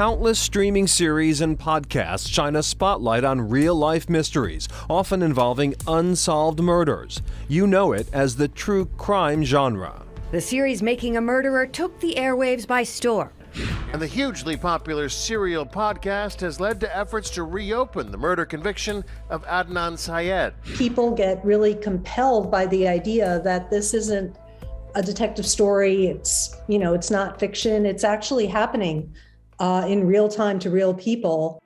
Countless streaming series and podcasts shine a spotlight on real-life mysteries, often involving unsolved murders. You know it as the true crime genre. The series Making a Murderer took the airwaves by storm. And the hugely popular Serial podcast has led to efforts to reopen the murder conviction of Adnan Syed. People get really compelled by the idea that this isn't a detective story. It's not fiction. It's actually happening in real time to real people.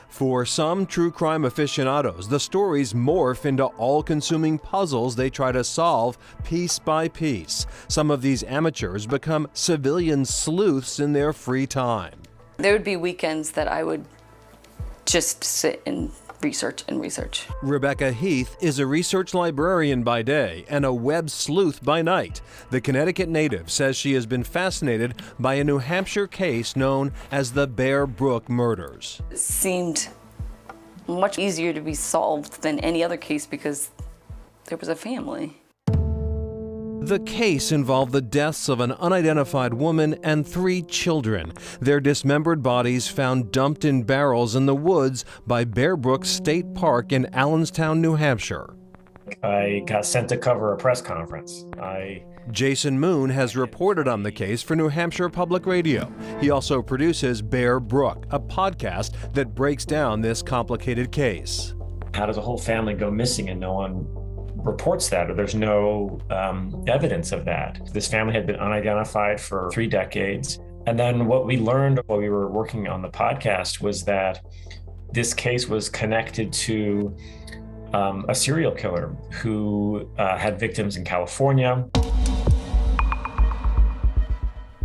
For some true crime aficionados, the stories morph into all-consuming puzzles they try to solve piece by piece. Some of these amateurs become civilian sleuths in their free time. There would be weekends that I would just sit and research. Rebecca Heath is a research librarian by day and a web sleuth by night. The Connecticut native says she has been fascinated by a New Hampshire case known as the Bear Brook murders. It seemed much easier to be solved than any other case because there was a family. The case involved the deaths of an unidentified woman and 3 children. Their dismembered bodies found dumped in barrels in the woods by Bear Brook State Park in Allenstown, New Hampshire. I got sent to cover a press conference. Jason Moon has reported on the case for New Hampshire Public Radio. He also produces Bear Brook, a podcast that breaks down this complicated case. How does a whole family go missing and no one reports that, or there's no evidence of that? This family had been unidentified for 3 decades. And then what we learned while we were working on the podcast was that this case was connected to a serial killer who had victims in California.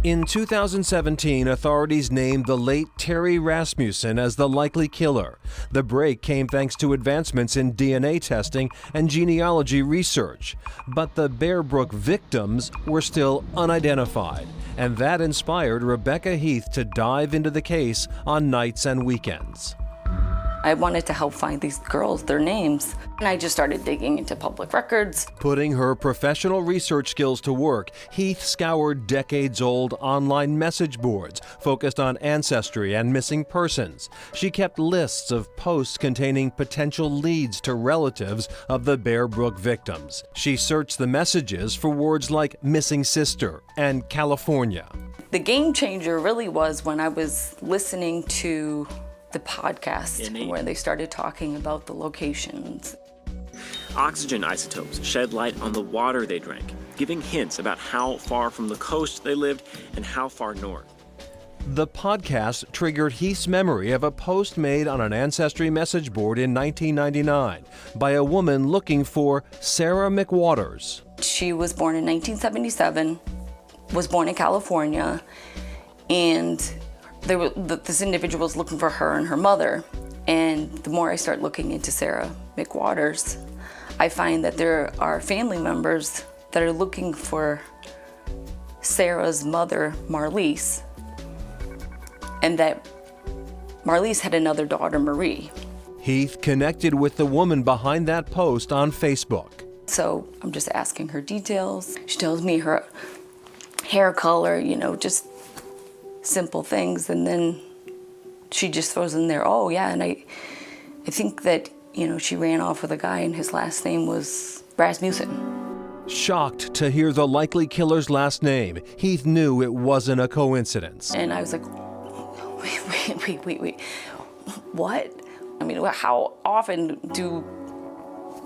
In 2017, authorities named the late Terry Rasmussen as the likely killer. The break came thanks to advancements in DNA testing and genealogy research. But the Bear Brook victims were still unidentified, and that inspired Rebecca Heath to dive into the case on nights and weekends. I wanted to help find these girls, their names, and I just started digging into public records. Putting her professional research skills to work, Heath scoured decades-old online message boards focused on ancestry and missing persons. She kept lists of posts containing potential leads to relatives of the Bear Brook victims. She searched the messages for words like missing sister and California. The game changer really was when I was listening to the podcast where they started talking about the locations. Oxygen isotopes shed light on the water they drank, giving hints about how far from the coast they lived and how far north. The podcast triggered Heath's memory of a post made on an ancestry message board in 1999 by a woman looking for Sarah McWaters. She was born in 1977, was born in California, and this individual was looking for her and her mother. And the more I start looking into Sarah McWaters, I find that there are family members that are looking for Sarah's mother, Marlise, and that Marlise had another daughter, Marie. Heath connected with the woman behind that post on Facebook. So I'm just asking her details. She tells me her hair color, just simple things, and then she just throws in there, oh yeah, and I think that, she ran off with a guy and his last name was Rasmussen. Shocked to hear the likely killer's last name, Heath knew it wasn't a coincidence. And I was like, wait, what? I mean, how often do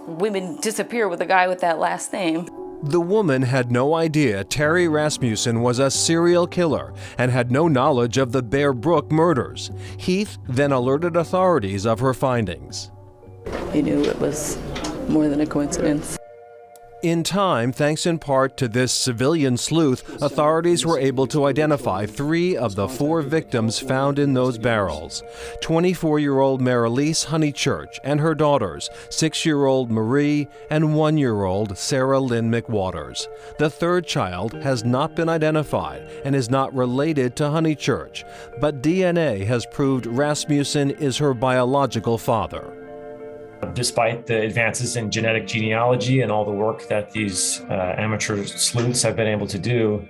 women disappear with a guy with that last name? The woman had no idea Terry Rasmussen was a serial killer and had no knowledge of the Bear Brook murders. Heath then alerted authorities of her findings. I knew it was more than a coincidence. In time, thanks in part to this civilian sleuth, authorities were able to identify 3 of the 4 victims found in those barrels. 24-year-old Marlise Honeychurch and her daughters, 6-year-old Marie and 1-year-old Sarah Lynn McWaters. The 3rd child has not been identified and is not related to Honeychurch, but DNA has proved Rasmussen is her biological father. Despite the advances in genetic genealogy and all the work that these amateur sleuths have been able to do,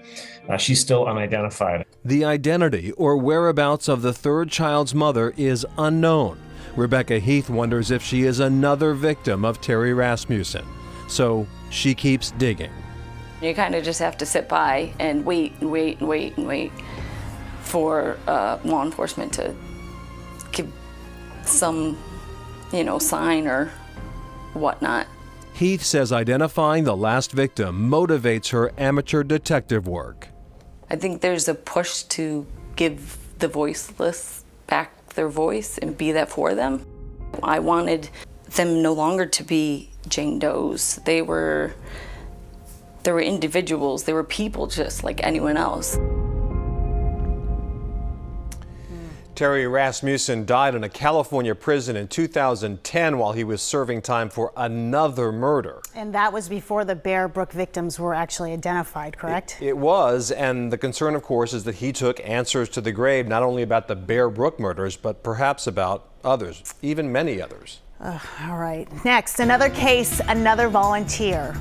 she's still unidentified. The identity or whereabouts of the third child's mother is unknown. Rebecca Heath wonders if she is another victim of Terry Rasmussen. So she keeps digging. You kind of just have to sit by and wait for law enforcement to give some, sign or whatnot. Heath says identifying the last victim motivates her amateur detective work. I think there's a push to give the voiceless back their voice and be that for them. I wanted them no longer to be Jane Does. They were individuals. They were people just like anyone else. Terry Rasmussen died in a California prison in 2010 while he was serving time for another murder. And that was before the Bear Brook victims were actually identified, correct? It was, and the concern, of course, is that he took answers to the grave, not only about the Bear Brook murders, but perhaps about others, even many others. All right. Next, another case, another volunteer.